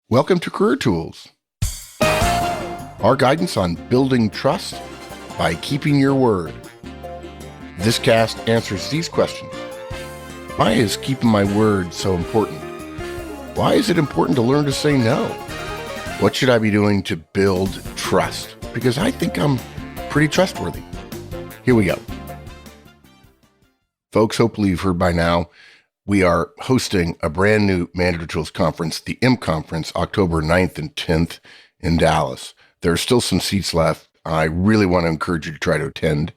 Welcome to Career Tools, our guidance on building trust by keeping your word. This cast answers these questions. Why is keeping my word so important? Why is it important to learn to say no? What should I be doing to build trust? Because I think I'm pretty trustworthy. Here we go. Folks, hopefully you've heard by now, we are hosting a brand new Manager Tools conference, the M Conference, October 9th and 10th in Dallas. There are still some seats left. I really want to encourage you to try to attend.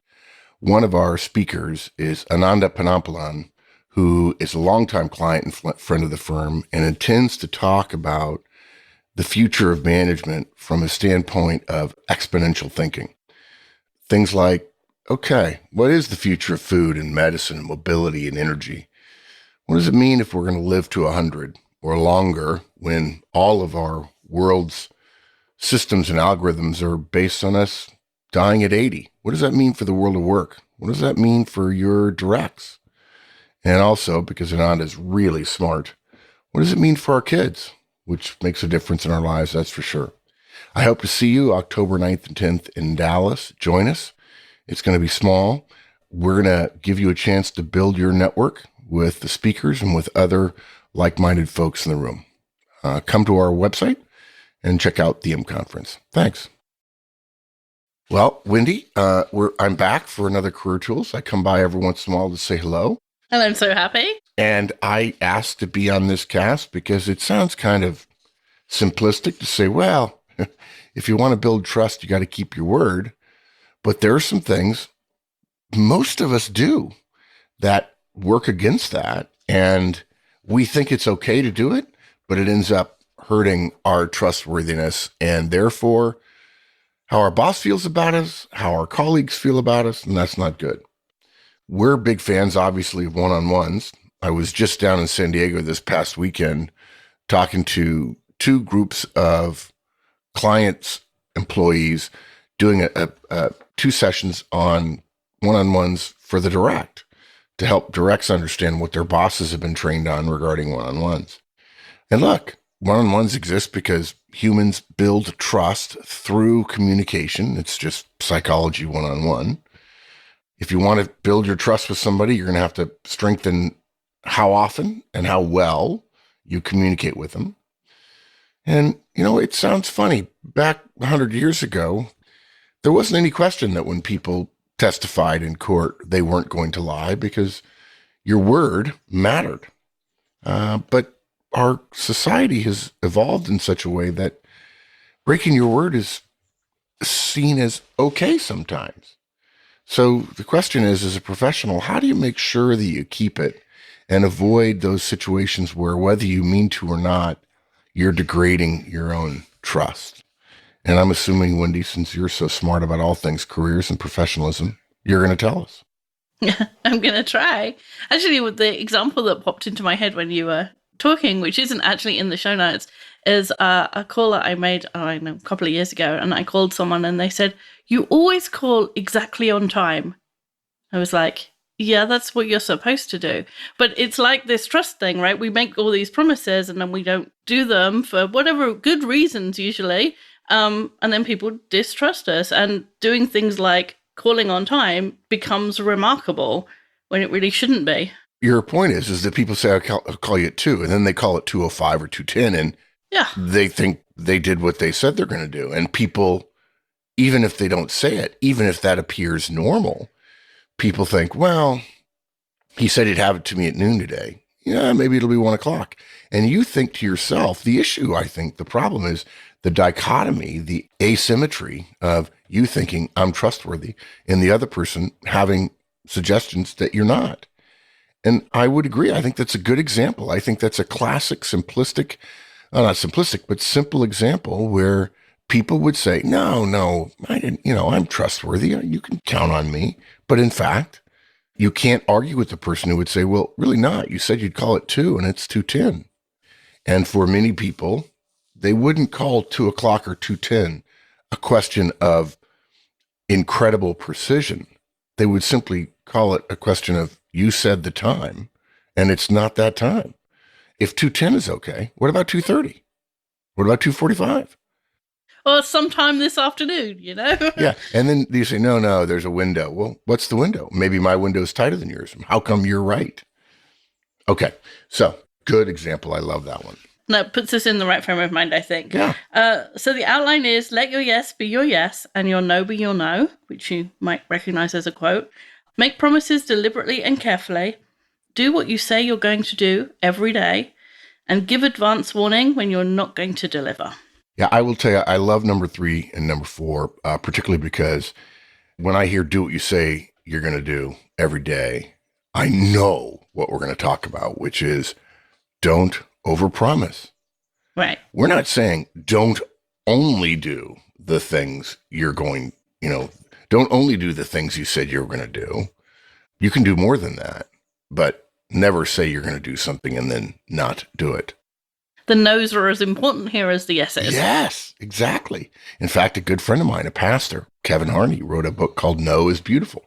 One of our speakers is Ananda Panampalan, who is a longtime client and friend of the firm and intends to talk about the future of management from a standpoint of exponential thinking. Things like, okay, what is the future of food and medicine and mobility and energy? What does it mean if we're going to live to 100 or longer when all of our world's systems and algorithms are based on us dying at 80? What does that mean for the world of work? What does that mean for your directs? And also, because Ananda is really smart, what does it mean for our kids? Which makes a difference in our lives, that's for sure. I hope to see you October 9th and 10th in Dallas. Join us. It's going to be small. We're going to give you a chance to build your network with the speakers and with other like-minded folks in the room. Come to our website and check out the M Conference. Thanks. Well, Wendy, I'm back for another Career Tools. I come by every once in a while to say hello. And I'm so happy. And I asked to be on this cast because it sounds kind of simplistic to say, well, if you want to build trust, you got to keep your word. But there are some things most of us do that work against that. And we think it's okay to do it, but it ends up hurting our trustworthiness and therefore how our boss feels about us, how our colleagues feel about us, and that's not good. We're big fans, obviously, of one-on-ones. I was just down in San Diego this past weekend talking to two groups of clients, employees, doing two sessions on one-on-ones for the direct to help directs understand what their bosses have been trained on regarding one-on-ones. And look, one-on-ones exist because humans build trust through communication. It's just psychology one-on-one. If you want to build your trust with somebody, you're going to have to strengthen how often and how well you communicate with them. And, it sounds funny. Back 100 years ago, there wasn't any question that when people testified in court, they weren't going to lie because your word mattered. But our society has evolved in such a way that breaking your word is seen as okay sometimes. So the question is, as a professional, how do you make sure that you keep it and avoid those situations where, whether you mean to or not, you're degrading your own trust? And I'm assuming, Wendy, since you're so smart about all things careers and professionalism, you're going to tell us. I'm going to try. Actually, with the example that popped into my head when you were talking, which isn't actually in the show notes, is a call that I made, a couple of years ago. And I called someone and they said, "You always call exactly on time." I was like, yeah, that's what you're supposed to do. But it's like this trust thing, right? We make all these promises and then we don't do them for whatever good reasons usually. And then people distrust us, and doing things like calling on time becomes remarkable when it really shouldn't be. Your point is that people say, I'll call you at 2, and then they call it 2:05 or 2:10, and they think they did what they said they're going to do. And people, even if they don't say it, even if that appears normal, people think, well, he said he'd have it to me at noon today. Yeah, maybe it'll be 1:00. And you think to yourself, the issue, I think, the problem is the dichotomy, the asymmetry of you thinking I'm trustworthy and the other person having suggestions that you're not. And I would agree. I think that's a good example. I think that's a classic simplistic, not simplistic, but simple example where people would say, no, I didn't, I'm trustworthy. You can count on me. But in fact, you can't argue with the person who would say, well, really not. You said you'd call it 2 and it's 2:10. And for many people, they wouldn't call 2:00 or 2:10 a question of incredible precision. They would simply call it a question of, you said the time, and it's not that time. If 2:10 is okay, what about 2:30? What about 2:45? Or sometime this afternoon, Yeah. And then you say, no, there's a window. Well, what's the window? Maybe my window is tighter than yours. How come you're right? Okay. So good example. I love that one. That puts us in the right frame of mind, I think. Yeah. So the outline is let your yes be your yes and your no be your no, which you might recognize as a quote. Make promises deliberately and carefully. Do what you say you're going to do every day. And give advance warning when you're not going to deliver. Yeah, I will tell you, I love number 3 and number 4, particularly because when I hear do what you say you're going to do every day, I know what we're going to talk about, which is don't overpromise. Right. We're not saying don't only do the things you're going, don't only do the things you said you were going to do. You can do more than that, but never say you're going to do something and then not do it. The no's are as important here as the yeses. Yes, exactly. In fact, a good friend of mine, a pastor, Kevin Harney, wrote a book called No is Beautiful.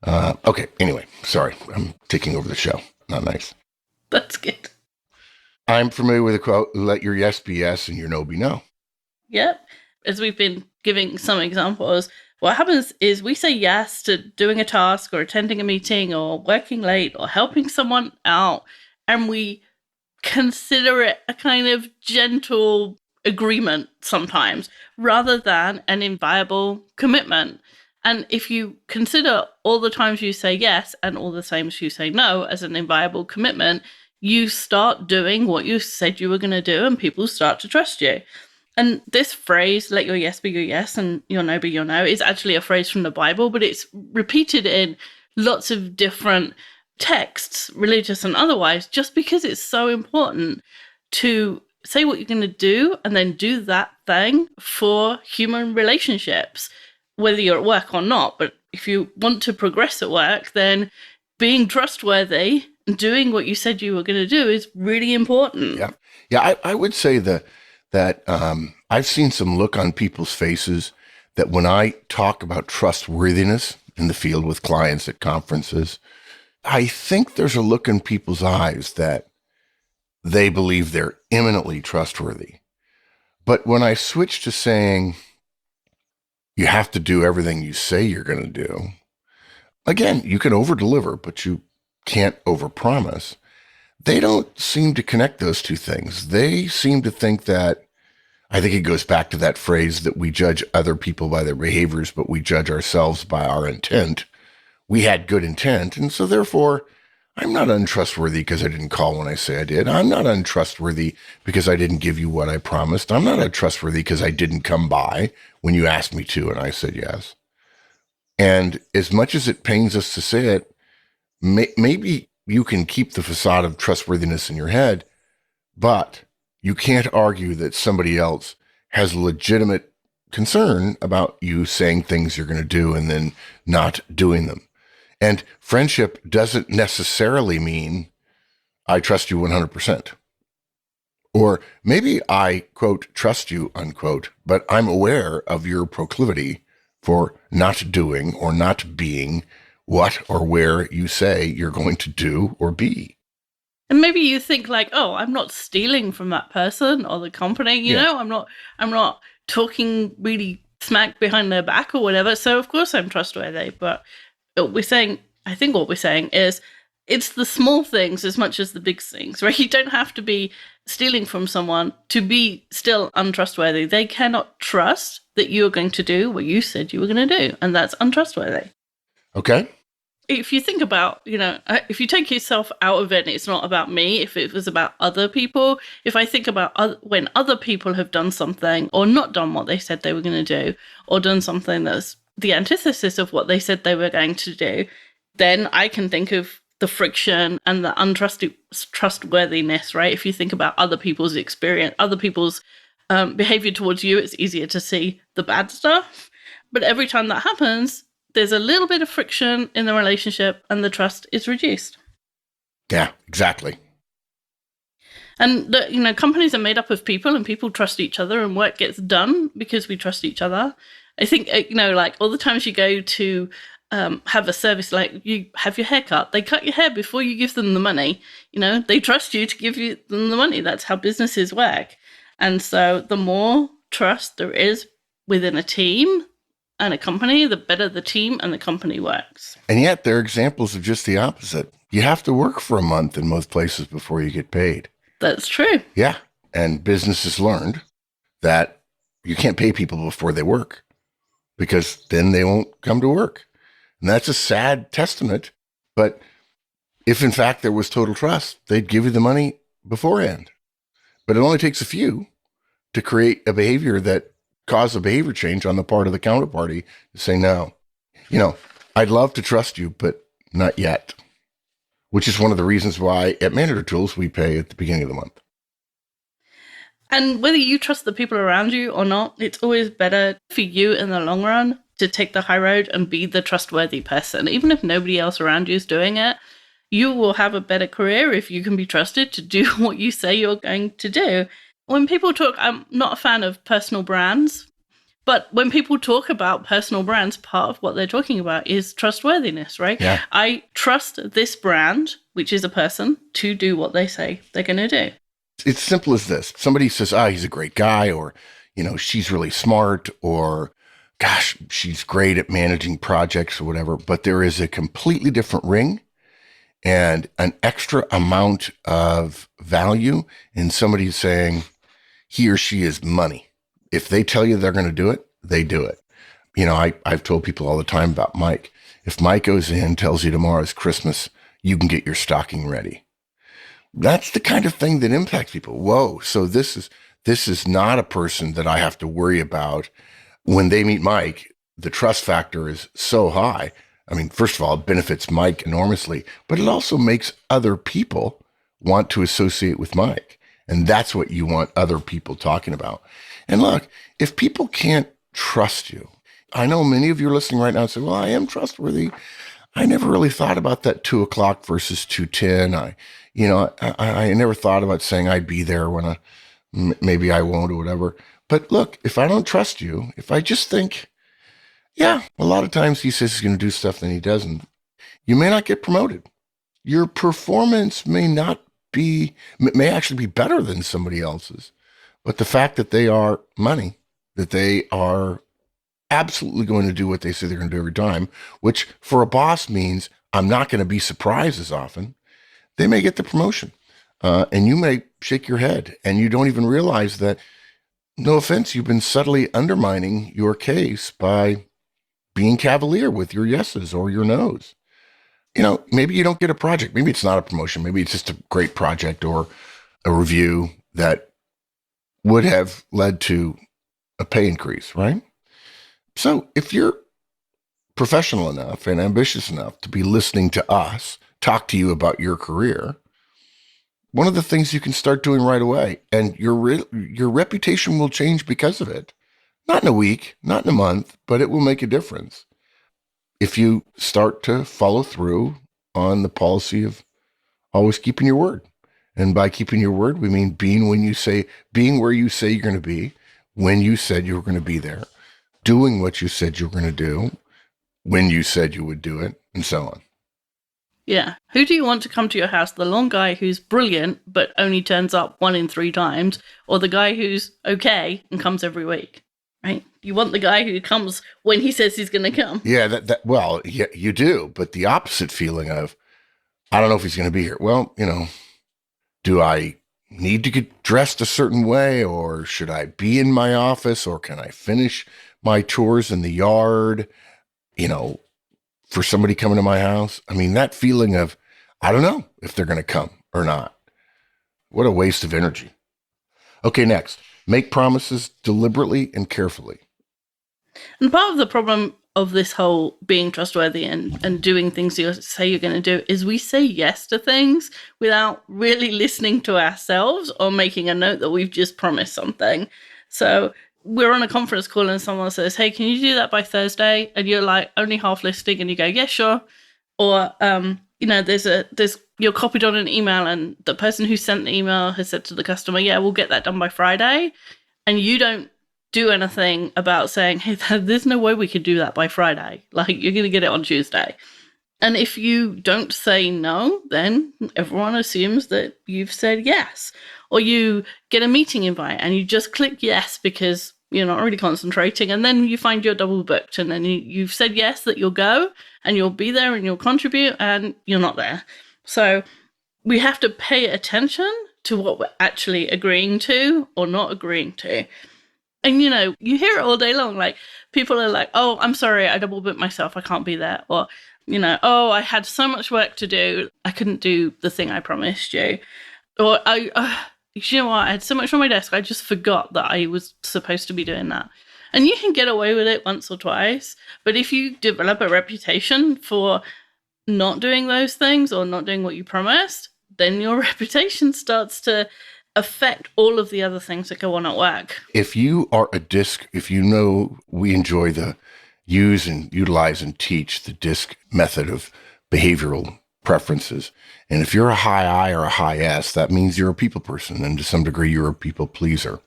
Okay, anyway, sorry. I'm taking over the show. Not nice. That's good. I'm familiar with the quote, let your yes be yes and your no be no. Yep. As we've been giving some examples, what happens is we say yes to doing a task or attending a meeting or working late or helping someone out, and we consider it a kind of gentle agreement sometimes rather than an inviolable commitment. And if you consider all the times you say yes and all the times you say no as an inviolable commitment, you start doing what you said you were going to do and people start to trust you. And this phrase, let your yes be your yes and your no be your no, is actually a phrase from the Bible, but it's repeated in lots of different texts, religious and otherwise, just because it's so important to say what you're going to do and then do that thing for human relationships, whether you're at work or not. But if you want to progress at work, then being trustworthy and doing what you said you were going to do is really important. Yeah. I would say that I've seen some look on people's faces that when I talk about trustworthiness in the field with clients at conferences, I think there's a look in people's eyes that they believe they're eminently trustworthy. But when I switch to saying you have to do everything you say you're going to do, again, you can over-deliver, but you can't overpromise. They don't seem to connect those two things. They seem to think that, I think it goes back to that phrase that we judge other people by their behaviors, but we judge ourselves by our intent. We had good intent, and so therefore, I'm not untrustworthy because I didn't call when I say I did. I'm not untrustworthy because I didn't give you what I promised. I'm not untrustworthy because I didn't come by when you asked me to and I said yes. And as much as it pains us to say it, maybe you can keep the facade of trustworthiness in your head, but you can't argue that somebody else has legitimate concern about you saying things you're going to do and then not doing them. And friendship doesn't necessarily mean I trust you 100%. Or maybe I, quote, trust you, unquote, but I'm aware of your proclivity for not doing or not being what or where you say you're going to do or be. And maybe you think like, oh, I'm not stealing from that person or the company, you know, I'm not talking really smack behind their back or whatever. So of course I'm trustworthy. But I think what we're saying is it's the small things as much as the big things, right? You don't have to be stealing from someone to be still untrustworthy. They cannot trust that you are going to do what you said you were going to do. And that's untrustworthy. Okay. If you think about, if you take yourself out of it, and it's not about me, if it was about other people, if I think about when other people have done something or not done what they said they were going to do, or done something that's the antithesis of what they said they were going to do, then I can think of the friction and the untrustworthiness, right? If you think about other people's experience, other people's behavior towards you, it's easier to see the bad stuff. But every time that happens, there's a little bit of friction in the relationship and the trust is reduced. Yeah, exactly. And companies are made up of people and people trust each other and work gets done because we trust each other. I think, like all the times you go to have a service, like you have your hair cut, they cut your hair before you give them the money. They trust you to give them the money. That's how businesses work. And so the more trust there is within a team and a company, the better the team and the company works. And yet there are examples of just the opposite. You have to work for a month in most places before you get paid. That's true. Yeah. And businesses learned that you can't pay people before they work because then they won't come to work. And that's a sad testament. But if in fact there was total trust, they'd give you the money beforehand. But it only takes a few to create a behavior that causes a behavior change on the part of the counterparty to say, no, I'd love to trust you, but not yet, which is one of the reasons why at Manager Tools, we pay at the beginning of the month. And whether you trust the people around you or not, it's always better for you in the long run to take the high road and be the trustworthy person. Even if nobody else around you is doing it, you will have a better career if you can be trusted to do what you say you're going to do. When people talk, I'm not a fan of personal brands, but when people talk about personal brands, part of what they're talking about is trustworthiness, right? Yeah. I trust this brand, which is a person, to do what they say they're going to do. It's simple as this. Somebody says, he's a great guy, or, she's really smart, or, gosh, she's great at managing projects or whatever, but there is a completely different ring and an extra amount of value in somebody saying he or she is money. If they tell you they're going to do it, they do it. I've told people all the time about Mike. If Mike goes in, tells you tomorrow's Christmas, you can get your stocking ready. That's the kind of thing that impacts people. Whoa. So this is not a person that I have to worry about. When they meet Mike, the trust factor is so high. I mean, first of all, it benefits Mike enormously, but it also makes other people want to associate with Mike. And that's what you want other people talking about. And look, if people can't trust you, I know many of you are listening right now and say, well, I am trustworthy. I never really thought about that 2:00 versus 2:10. I never thought about saying I'd be there when maybe I won't or whatever. But look, if I don't trust you, if I just think, yeah, a lot of times he says he's going to do stuff, then he doesn't, you may not get promoted. Your performance may actually be better than somebody else's. But the fact that they are money, that they are absolutely going to do what they say they're going to do every time, which for a boss means I'm not going to be surprised as often, they may get the promotion. And you may shake your head and you don't even realize that, no offense, you've been subtly undermining your case by being cavalier with your yeses or your nos. Maybe you don't get a project. Maybe it's not a promotion. Maybe it's just a great project or a review that would have led to a pay increase, right? So if you're professional enough and ambitious enough to be listening to us talk to you about your career, one of the things you can start doing right away, and your reputation will change because of it. Not in a week, not in a month, but it will make a difference if you start to follow through on the policy of always keeping your word. And by keeping your word, we mean being where you say you're going to be, when you said you were going to be there, doing what you said you were going to do, when you said you would do it, and so on. Yeah. Who do you want to come to your house? The long guy who's brilliant, but only turns up 1 in 3 times, or the guy who's okay and comes every week, right? You want the guy who comes when he says he's going to come. Yeah, well, yeah, you do. But the opposite feeling of, I don't know if he's going to be here. Well, do I need to get dressed a certain way, or should I be in my office, or can I finish my chores in the yard? For somebody coming to my house. I mean, that feeling of, I don't know if they're going to come or not. What a waste of energy. Okay, next, make promises deliberately and carefully. And part of the problem of this whole being trustworthy and doing things you say you're going to do is we say yes to things without really listening to ourselves or making a note that we've just promised something. So we're on a conference call and someone says, hey, can you do that by Thursday? And you're like only half listening and you go, yeah, sure. Or, you're copied on an email and the person who sent the email has said to the customer, yeah, we'll get that done by Friday. And you don't do anything about saying, hey, there's no way we could do that by Friday. Like, you're going to get it on Tuesday. And if you don't say no, then everyone assumes that you've said yes. Or you get a meeting invite and you just click yes because you're not really concentrating, and then you find you're double booked, and then you've said yes that you'll go and you'll be there and you'll contribute, and you're not there. So we have to pay attention to what we're actually agreeing to or not agreeing to. And, you know, you hear it all day long. Like, people are like, oh, I'm sorry, I double booked myself, I can't be there. Or, you know, oh, I had so much work to do, I couldn't do the thing I promised you. Or, you know what, I had so much on my desk, I just forgot that I was supposed to be doing that. And you can get away with it once or twice. But if you develop a reputation for not doing those things or not doing what you promised, then your reputation starts to affect all of the other things that go on at work. If you are a DISC, if you know we enjoy the use and utilize and teach the DISC method of behavioral preferences, and if you're a high I or a high S, that means you're a people person, and to some degree you're a people pleaser.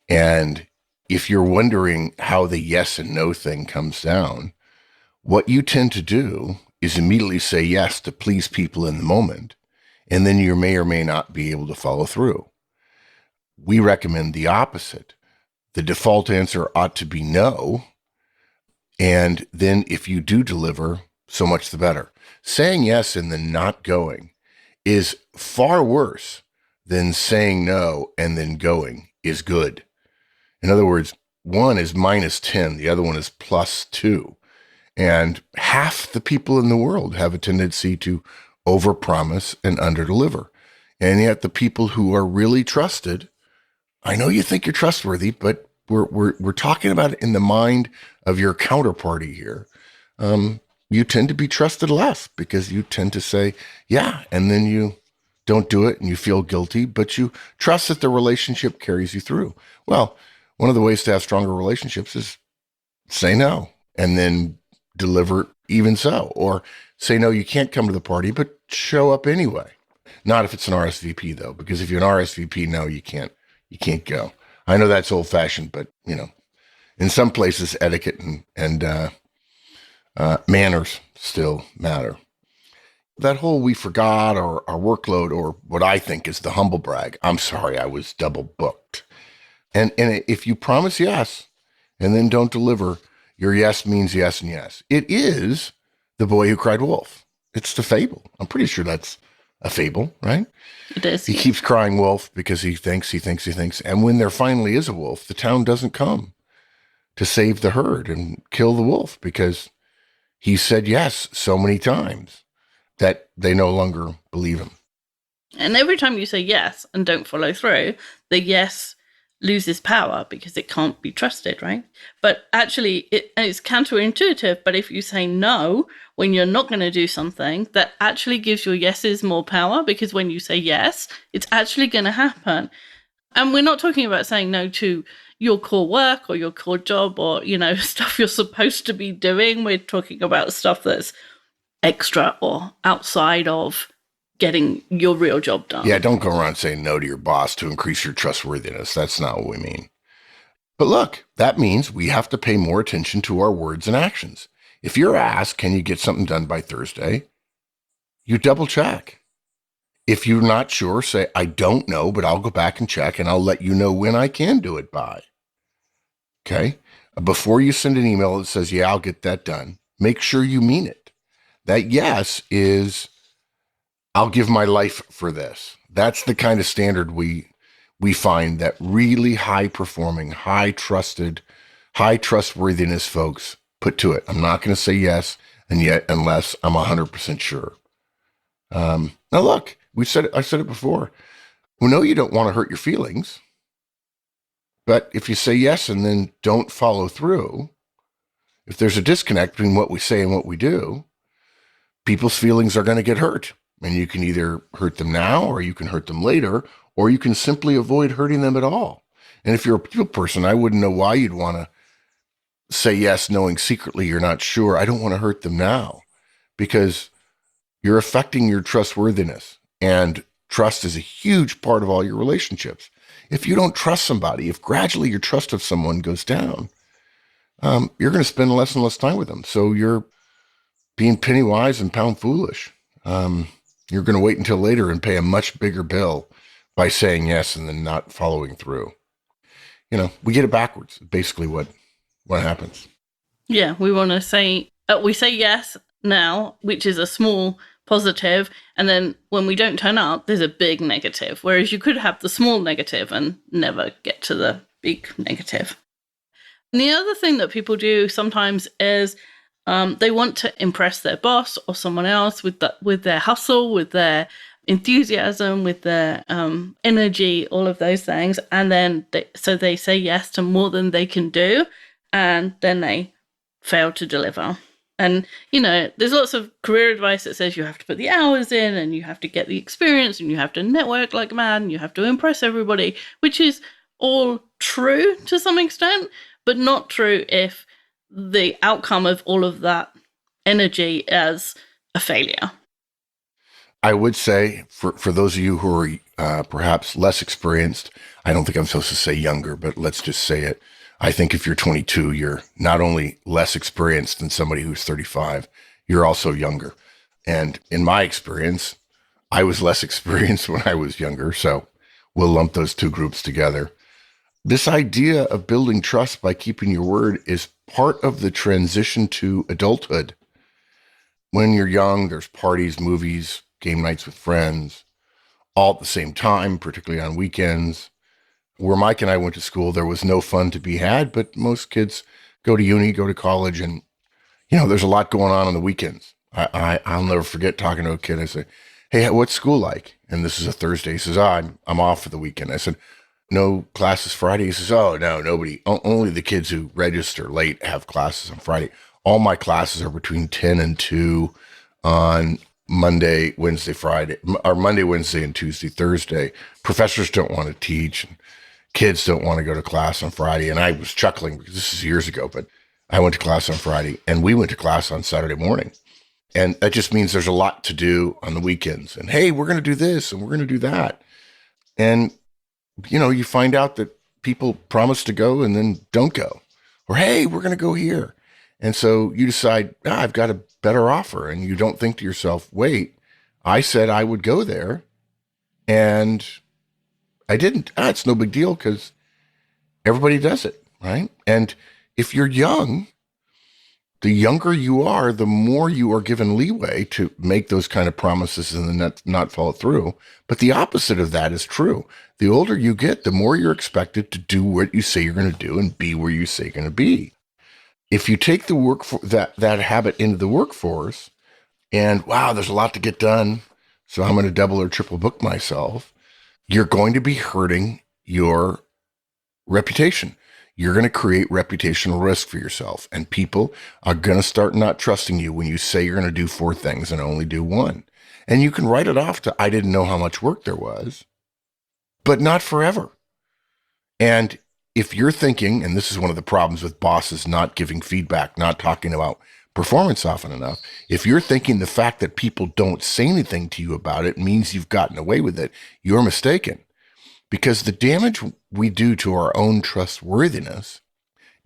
And if you're wondering how the yes and no thing comes down, what you tend to do is immediately say yes to please people in the moment, and then you may or may not be able to follow through. We recommend the opposite. The default answer ought to be no. And then if you do deliver, so much the better. Saying yes and then not going is far worse than saying no and then going is good. In other words, one is -10, the other one is +2. And half the people in the world have a tendency to overpromise and underdeliver. And yet the people who are really trusted, I know you think you're trustworthy, but we're talking about it in the mind of your counterparty here. You tend to be trusted less because you tend to say, yeah, and then you don't do it and you feel guilty, but you trust that the relationship carries you through. Well, one of the ways to have stronger relationships is say no and then deliver even so, or say no, you can't come to the party, but show up anyway. Not if it's an RSVP though, because if you're an RSVP, no, you can't go. I know that's old fashioned, but you know, in some places etiquette and manners still matter. That whole we forgot or our workload, or what I think is the humble brag. I'm sorry, I was double booked. And if you promise yes and then don't deliver, your yes means yes and yes. It is the boy who cried wolf. It's the fable. I'm pretty sure that's a fable, right? It is. He keeps crying wolf because he thinks. And when there finally is a wolf, the town doesn't come to save the herd and kill the wolf because he said yes so many times that they no longer believe him. And every time you say yes and don't follow through, the yes loses power because it can't be trusted, right? But actually, it's counterintuitive. But if you say no when you're not going to do something, that actually gives your yeses more power, because when you say yes, it's actually going to happen. And we're not talking about saying no to your core work or your core job or, you know, stuff you're supposed to be doing. We're talking about stuff that's extra or outside of getting your real job done. Yeah, don't go around saying no to your boss to increase your trustworthiness. That's not what we mean. But look, that means we have to pay more attention to our words and actions. If you're asked, can you get something done by Thursday? You double check. If you're not sure, say, I don't know, but I'll go back and check and I'll let you know when I can do it by. Okay? Before you send an email that says, yeah, I'll get that done, make sure you mean it. That yes is, I'll give my life for this. That's the kind of standard we find that really high performing, high trustworthiness folks put to it. I'm not going to say yes, and yet unless I'm 100% sure. Now look, I said it before. We know you don't want to hurt your feelings, but if you say yes and then don't follow through, if there's a disconnect between what we say and what we do, people's feelings are going to get hurt. And you can either hurt them now or you can hurt them later, or you can simply avoid hurting them at all. And if you're a people person, I wouldn't know why you'd want to say yes, knowing secretly you're not sure. I don't want to hurt them now, because you're affecting your trustworthiness. And trust is a huge part of all your relationships. If you don't trust somebody, if gradually your trust of someone goes down, you're going to spend less and less time with them. So you're being penny wise and pound foolish. You're going to wait until later and pay a much bigger bill by saying yes and then not following through. We get it backwards. Basically, what happens. Yeah, we want to say we say yes now, which is a small positive, and then when we don't turn up, there's a big negative. Whereas you could have the small negative and never get to the big negative. And the other thing that people do sometimes is they want to impress their boss or someone else with their hustle, with their enthusiasm, with their energy, all of those things, and then they say yes to more than they can do, and then they fail to deliver. And there's lots of career advice that says you have to put the hours in, and you have to get the experience, and you have to network like mad, and you have to impress everybody, which is all true to some extent, but not true if the outcome of all of that energy is a failure. I would say for those of you who are perhaps less experienced, I don't think I'm supposed to say younger, but let's just say it. I think if you're 22, you're not only less experienced than somebody who's 35, you're also younger. And in my experience, I was less experienced when I was younger. So we'll lump those two groups together. This idea of building trust by keeping your word is part of the transition to adulthood. When you're young, there's parties, movies, game nights with friends, all at the same time, particularly on weekends. Where Mike and I went to school, there was no fun to be had, but most kids go to uni, go to college, and, there's a lot going on the weekends. I'll never forget talking to a kid. I said, "Hey, what's school like?" And this is a Thursday. He says, I'm off for the weekend. I said, "No classes Friday?" He says, "Oh, no, nobody. Only the kids who register late have classes on Friday. All my classes are between 10 and 2 on Monday, Wednesday, Friday, or Monday, Wednesday, and Tuesday, Thursday. Professors don't want to teach. Kids don't want to go to class on Friday." And I was chuckling because this is years ago, but I went to class on Friday and we went to class on Saturday morning. And that just means there's a lot to do on the weekends. And hey, we're going to do this and we're going to do that. And, you find out that people promise to go and then don't go. Or, hey, we're going to go here. And so you decide, I've got a better offer. And you don't think to yourself, wait, I said I would go there and I didn't. It's no big deal because everybody does it, right? And if you're young, the younger you are, the more you are given leeway to make those kind of promises and then not follow through. But the opposite of that is true. The older you get, the more you're expected to do what you say you're going to do and be where you say you're going to be. If you take that habit into the workforce and, wow, there's a lot to get done, so I'm going to double or triple book myself, you're going to be hurting your reputation. You're going to create reputational risk for yourself. And people are going to start not trusting you when you say you're going to do 4 things and only do 1. And you can write it off to, I didn't know how much work there was, but not forever. And if you're thinking, and this is one of the problems with bosses not giving feedback, not talking about performance often enough, if you're thinking the fact that people don't say anything to you about it means you've gotten away with it, you're mistaken. Because the damage we do to our own trustworthiness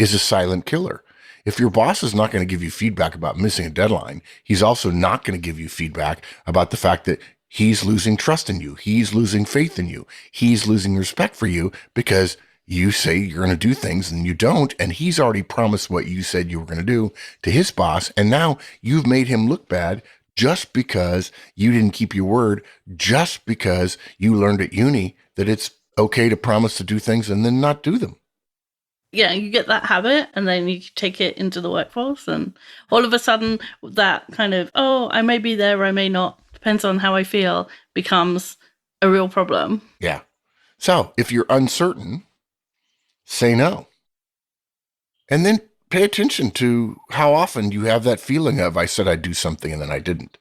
is a silent killer. If your boss is not going to give you feedback about missing a deadline, he's also not going to give you feedback about the fact that he's losing trust in you. He's losing faith in you. He's losing respect for you because you say you're going to do things and you don't. And he's already promised what you said you were going to do to his boss. And now you've made him look bad just because you didn't keep your word, just because you learned at uni that it's okay to promise to do things and then not do them. Yeah, you get that habit and then you take it into the workforce, and all of a sudden that kind of, I may be there or I may not, depends on how I feel, becomes a real problem. Yeah. So if you're uncertain, say no. And then pay attention to how often you have that feeling of, I said I'd do something and then I didn't.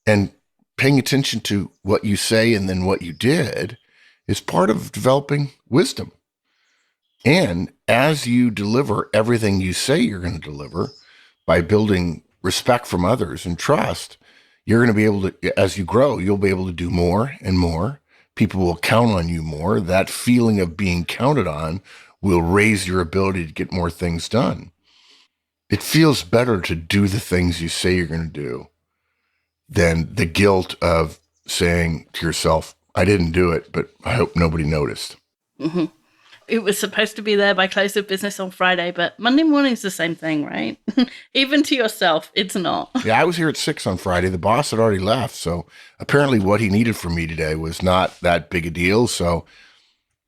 And paying attention to what you say and then what you did is part of developing wisdom. And as you deliver everything you say you're going to deliver by building respect from others and trust, you're going to be able to, as you grow, you'll be able to do more and more. People will count on you more. That feeling of being counted on will raise your ability to get more things done. It feels better to do the things you say you're going to do than the guilt of saying to yourself, I didn't do it, but I hope nobody noticed. Hmm. It was supposed to be there by close of business on Friday, but Monday morning's the same thing, right? Even to yourself, it's not. Yeah, I was here at 6 on Friday. The boss had already left. So apparently what he needed from me today was not that big a deal. So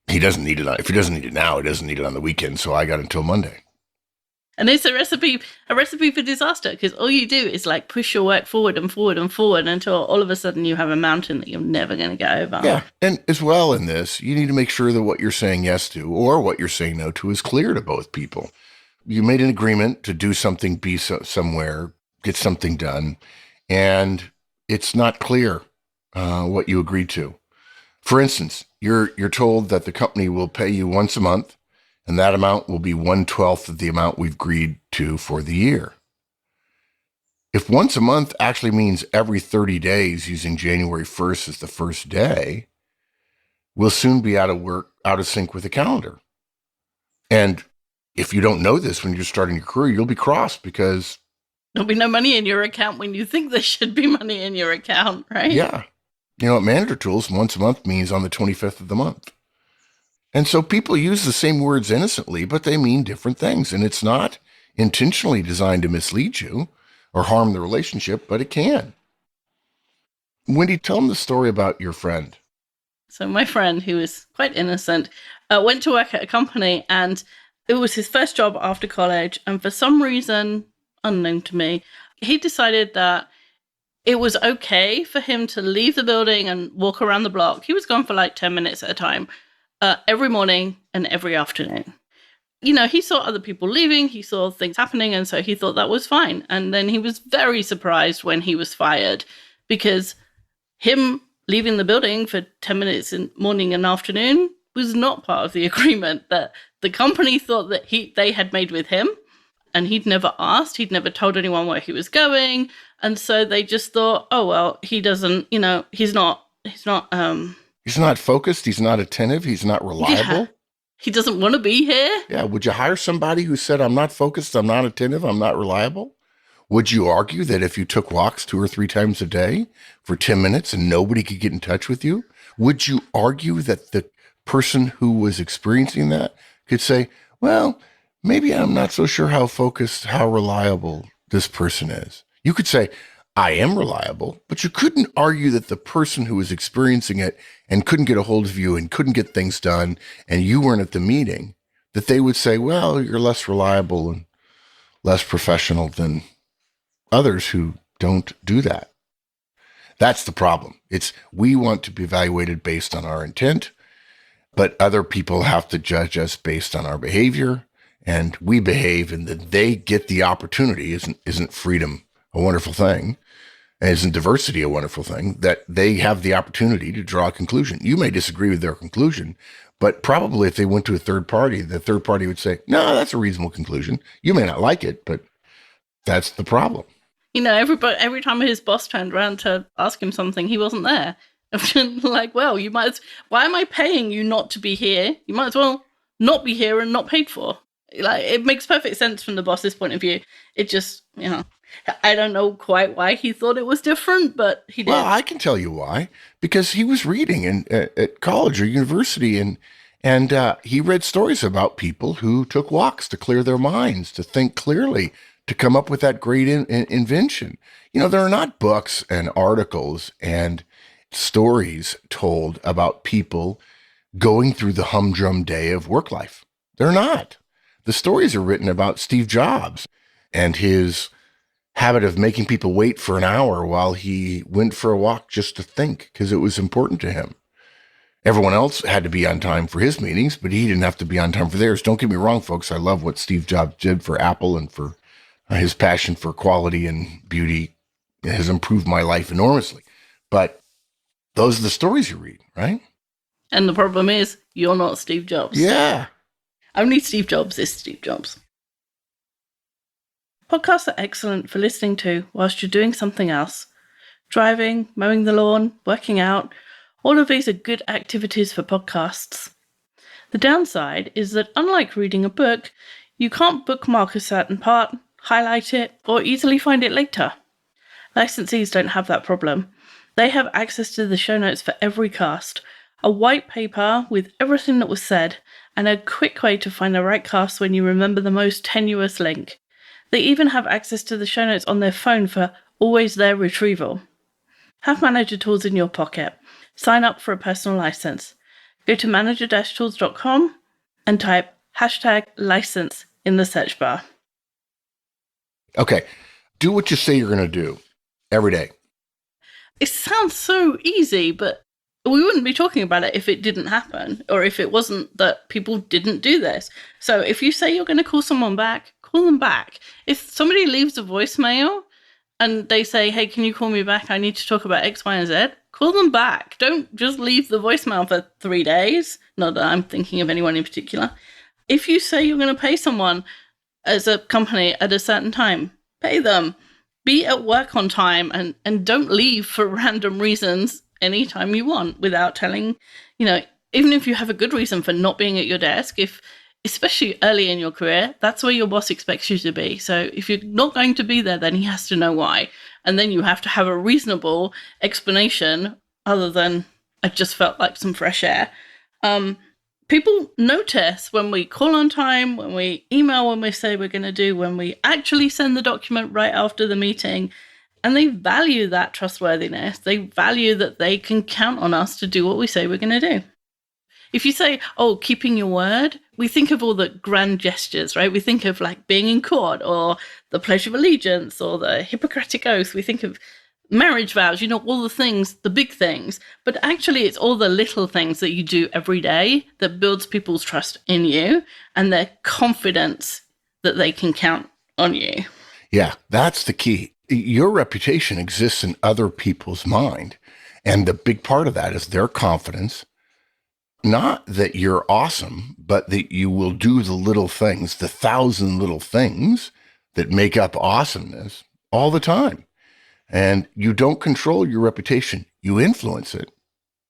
he doesn't need it. If he doesn't need it now, he doesn't need it on the weekend. So I got until Monday. And it's a recipe for disaster, because all you do is like push your work forward and forward and forward until all of a sudden you have a mountain that you're never going to get over. Yeah. And as well in this, you need to make sure that what you're saying yes to or what you're saying no to is clear to both people. You made an agreement to do something, be somewhere, get something done, and it's not clear what you agreed to. For instance, you're told that the company will pay you once a month, and that amount will be 1/12 of the amount we've agreed to for the year. If once a month actually means every 30 days using January 1st as the first day, we'll soon be out of sync with the calendar. And if you don't know this when you're starting your career, you'll be crossed because there'll be no money in your account when you think there should be money in your account, right? yeah, at Manager Tools, once a month means on the 25th of the month. And so people use the same words innocently, but they mean different things. And it's not intentionally designed to mislead you or harm the relationship, but it can. Wendy, tell them the story about your friend. So my friend, who is quite innocent, went to work at a company, and it was his first job after college. And for some reason, unknown to me, he decided that it was okay for him to leave the building and walk around the block. He was gone for like 10 minutes at a time, every morning and every afternoon. He saw other people leaving, he saw things happening, and so he thought that was fine. And then he was very surprised when he was fired, because him leaving the building for 10 minutes in morning and afternoon was not part of the agreement that the company thought that they had made with him. And he'd never asked, he'd never told anyone where he was going. And so they just thought, oh, well, he doesn't, he's not focused. He's not attentive. He's not reliable. Yeah. He doesn't want to be here. Yeah. Would you hire somebody who said, I'm not focused, I'm not attentive, I'm not reliable? Would you argue that if you took walks 2 or 3 times a day for 10 minutes and nobody could get in touch with you, would you argue that the person who was experiencing that could say, well, maybe I'm not so sure how focused, how reliable this person is? You could say, I am reliable, but you couldn't argue that the person who was experiencing it and couldn't get a hold of you and couldn't get things done and you weren't at the meeting, that they would say, well, you're less reliable and less professional than others who don't do that. That's the problem. We want to be evaluated based on our intent, but other people have to judge us based on our behavior, and we behave, and that they get the opportunity. Isn't freedom a wonderful thing? And isn't diversity a wonderful thing? That they have the opportunity to draw a conclusion. You may disagree with their conclusion, but probably if they went to a third party, the third party would say, no, that's a reasonable conclusion. You may not like it, but that's the problem. Every time his boss turned around to ask him something, he wasn't there. Like, well, why am I paying you not to be here? You might as well not be here and not paid for. Like, it makes perfect sense from the boss's point of view. It just, I don't know quite why he thought it was different, but he did. Well, I can tell you why. Because he was reading at college or university, and he read stories about people who took walks to clear their minds, to think clearly, to come up with that great invention. There are not books and articles and stories told about people going through the humdrum day of work life. They're not. The stories are written about Steve Jobs and his habit of making people wait for an hour while he went for a walk just to think, because it was important to him. Everyone else had to be on time for his meetings, but he didn't have to be on time for theirs. Don't get me wrong, folks. I love what Steve Jobs did for Apple, and for his passion for quality and beauty has improved my life enormously. But those are the stories you read, right? And the problem is, you're not Steve Jobs. Yeah. Only Steve Jobs is Steve Jobs. Podcasts are excellent for listening to whilst you're doing something else. Driving, mowing the lawn, working out. All of these are good activities for podcasts. The downside is that, unlike reading a book, you can't bookmark a certain part, highlight it, or easily find it later. Licensees don't have that problem. They have access to the show notes for every cast, a white paper with everything that was said, and a quick way to find the right cast when you remember the most tenuous link. They even have access to the show notes on their phone for always there retrieval. Have manager tools in your pocket. Sign up for a personal license. Go to manager-tools.com and type #license in the search bar. Okay. Do what you say you're going to do every day. It sounds so easy, but we wouldn't be talking about it if it didn't happen, or if it wasn't that people didn't do this. So if you say you're going to call someone back, call them back. If somebody leaves a voicemail and they say, hey, can you call me back? I need to talk about X, Y, and Z. Call them back. Don't just leave the voicemail for 3 days. Not that I'm thinking of anyone in particular. If you say you're going to pay someone as a company at a certain time, pay them. Be at work on time and don't leave for random reasons anytime you want without telling, even if you have a good reason for not being at your desk, especially early in your career, that's where your boss expects you to be. So if you're not going to be there, then he has to know why. And then you have to have a reasonable explanation other than, I just felt like some fresh air. People notice when we call on time, when we email when we say we're going to do, when we actually send the document right after the meeting, and they value that trustworthiness. They value that they can count on us to do what we say we're going to do. If you say, oh, keeping your word, we think of all the grand gestures, right? We think of like being in court or the Pledge of Allegiance or the Hippocratic Oath. We think of marriage vows, all the things, the big things. But actually, it's all the little things that you do every day that builds people's trust in you and their confidence that they can count on you. Yeah, that's the key. Your reputation exists in other people's mind. And the big part of that is their confidence. Not that you're awesome, but that you will do the little things, the 1,000 little things that make up awesomeness all the time. And you don't control your reputation. You influence it,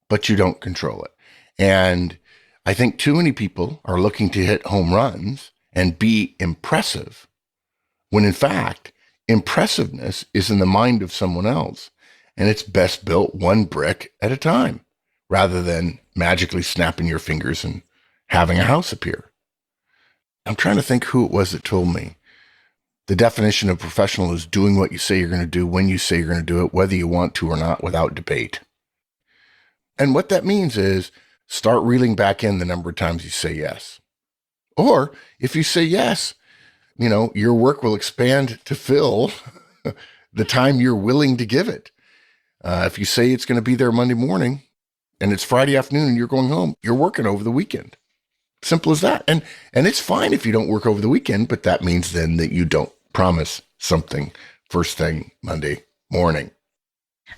but you don't control it. And I think too many people are looking to hit home runs and be impressive, when in fact, impressiveness is in the mind of someone else. And it's best built one brick at a time, rather than magically snapping your fingers and having a house appear. I'm trying to think who it was that told me. The definition of professional is doing what you say you're going to do when you say you're going to do it, whether you want to or not, without debate. And what that means is start reeling back in the number of times you say yes. Or if you say yes, your work will expand to fill the time you're willing to give it. If you say it's going to be there Monday morning and it's Friday afternoon and you're going home, you're working over the weekend. Simple as that. And it's fine if you don't work over the weekend, but that means then that you don't promise something first thing Monday morning.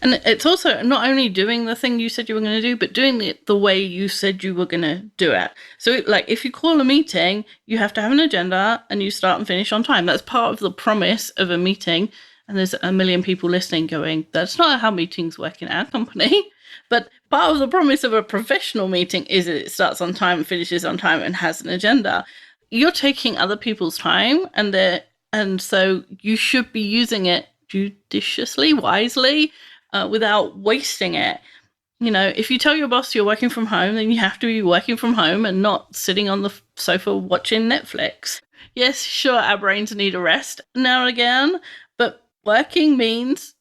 And it's also not only doing the thing you said you were going to do, but doing it the way you said you were going to do it. So like if you call a meeting, you have to have an agenda and you start and finish on time. That's part of the promise of a meeting. And there's a million people listening going, that's not how meetings work in our company. But part of the promise of a professional meeting is it starts on time, finishes on time, and has an agenda. You're taking other people's time, and so you should be using it judiciously, wisely, without wasting it. If you tell your boss you're working from home, then you have to be working from home and not sitting on the sofa watching Netflix. Yes, sure, our brains need a rest now and again, but working means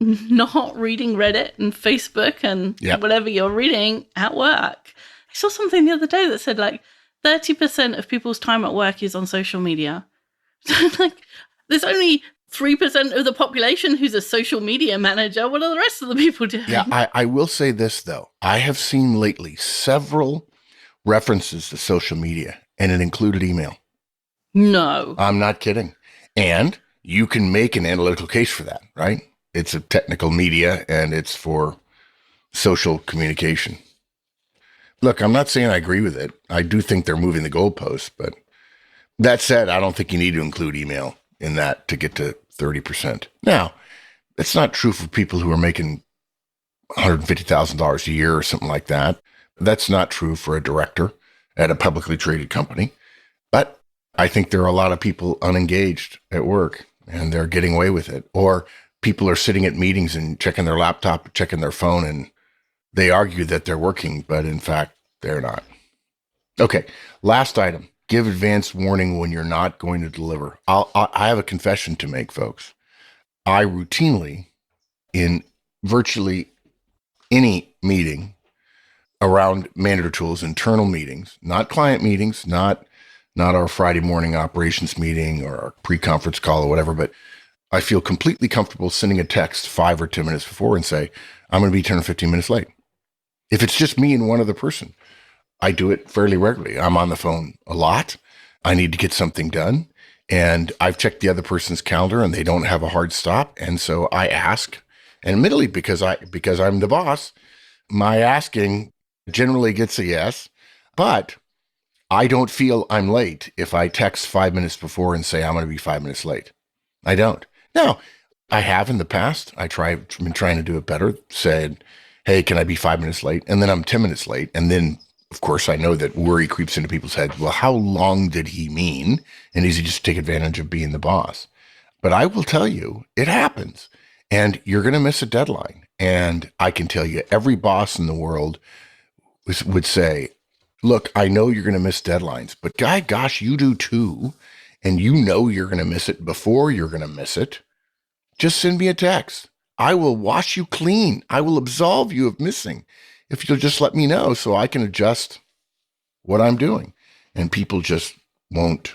not reading Reddit and Facebook and whatever you're reading at work. I saw something the other day that said like 30% of people's time at work is on social media. Like, there's only 3% of the population who's a social media manager. What are the rest of the people doing? Yeah, I will say this, though. I have seen lately several references to social media, and it included email. No. I'm not kidding. And you can make an analytical case for that, right? It's a technical media, and it's for social communication. Look, I'm not saying I agree with it. I do think they're moving the goalposts, but that said, I don't think you need to include email in that to get to 30%. Now, it's not true for people who are making $150,000 a year or something like that. That's not true for a director at a publicly traded company. But I think there are a lot of people unengaged at work, and they're getting away with it. Or people are sitting at meetings and checking their laptop, checking their phone, and they argue that they're working, but in fact, they're not. Okay, last item. Give advance warning when you're not going to deliver. I have a confession to make, folks. I routinely, in virtually any meeting around Manager Tools, internal meetings, not client meetings, not our Friday morning operations meeting or our pre-conference call or whatever, but I feel completely comfortable sending a text 5 or 10 minutes before and say, I'm going to be 10 or 15 minutes late. If it's just me and one other person, I do it fairly regularly. I'm on the phone a lot. I need to get something done. And I've checked the other person's calendar and they don't have a hard stop. And so I ask, and admittedly, because I'm the boss, my asking generally gets a yes, but I don't feel I'm late if I text 5 minutes before and say I'm going to be 5 minutes late. I don't. Now, I have in the past. Been trying to do it better. Said, hey, can I be 5 minutes late? And then I'm 10 minutes late. And then, of course, I know that worry creeps into people's heads. Well, how long did he mean? And is he just take advantage of being the boss? But I will tell you, it happens. And you're going to miss a deadline. And I can tell you, every boss in the world would say, look, I know you're going to miss deadlines, but gosh, you do too. And you know you're going to miss it before you're going to miss it. Just send me a text. I will wash you clean. I will absolve you of missing if you'll just let me know so I can adjust what I'm doing. And people just won't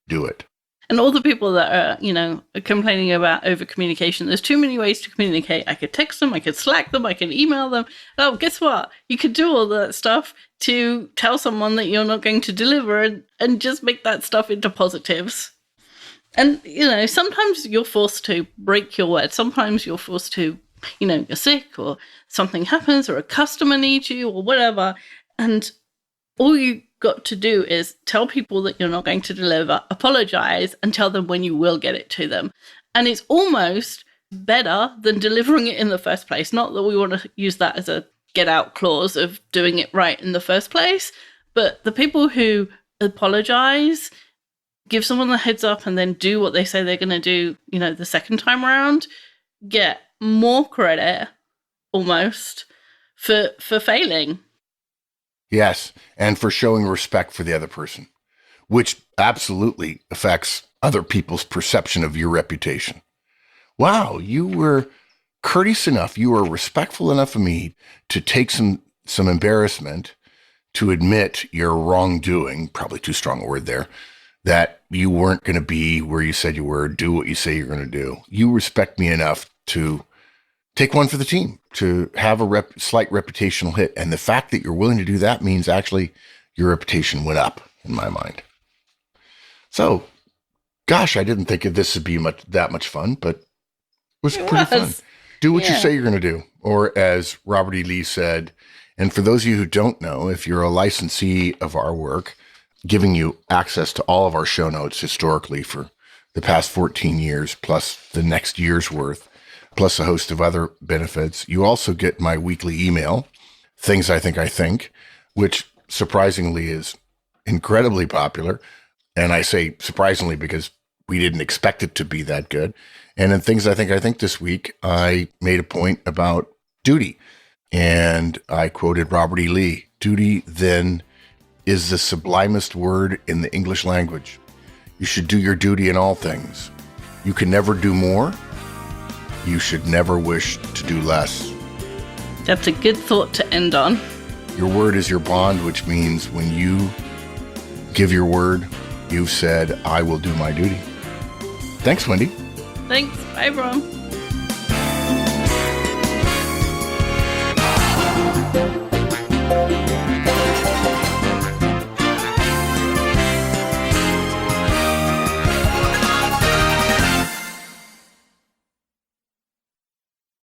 do it. And all the people that are complaining about over communication, there's too many ways to communicate. I could text them, I could Slack them, I can email them. Oh, guess what? You could do all that stuff to tell someone that you're not going to deliver and just make that stuff into positives. And, sometimes you're forced to break your word. Sometimes you're forced to, you're sick or something happens or a customer needs you or whatever. And all you got to do is tell people that you're not going to deliver, apologize, and tell them when you will get it to them. And it's almost better than delivering it in the first place. Not that we want to use that as a get out clause of doing it right in the first place, but the people who apologize, give someone the heads up, and then do what they say they're going to do, the second time around, get more credit almost for failing. Yes, and for showing respect for the other person, which absolutely affects other people's perception of your reputation. Wow, you were courteous enough, you were respectful enough of me to take some embarrassment to admit your wrongdoing, probably too strong a word there, that you weren't going to be where you said you were, do what you say you're going to do. You respect me enough to take one for the team, to have a slight reputational hit. And the fact that you're willing to do that means actually your reputation went up in my mind. So, gosh, I didn't think this would be that much fun, but it was pretty fun. Do what you say you're going to do. Or as Robert E. Lee said, and for those of you who don't know, if you're a licensee of our work, giving you access to all of our show notes historically for the past 14 years, plus the next year's worth, plus a host of other benefits. You also get my weekly email, Things I Think, which surprisingly is incredibly popular. And I say surprisingly because we didn't expect it to be that good. And in Things I Think this week, I made a point about duty. And I quoted Robert E. Lee, duty then is the sublimest word in the English language. You should do your duty in all things. You can never do more. You should never wish to do less. That's a good thought to end on. Your word is your bond, which means when you give your word, you've said, I will do my duty. Thanks, Wendy. Thanks. Bye, everyone.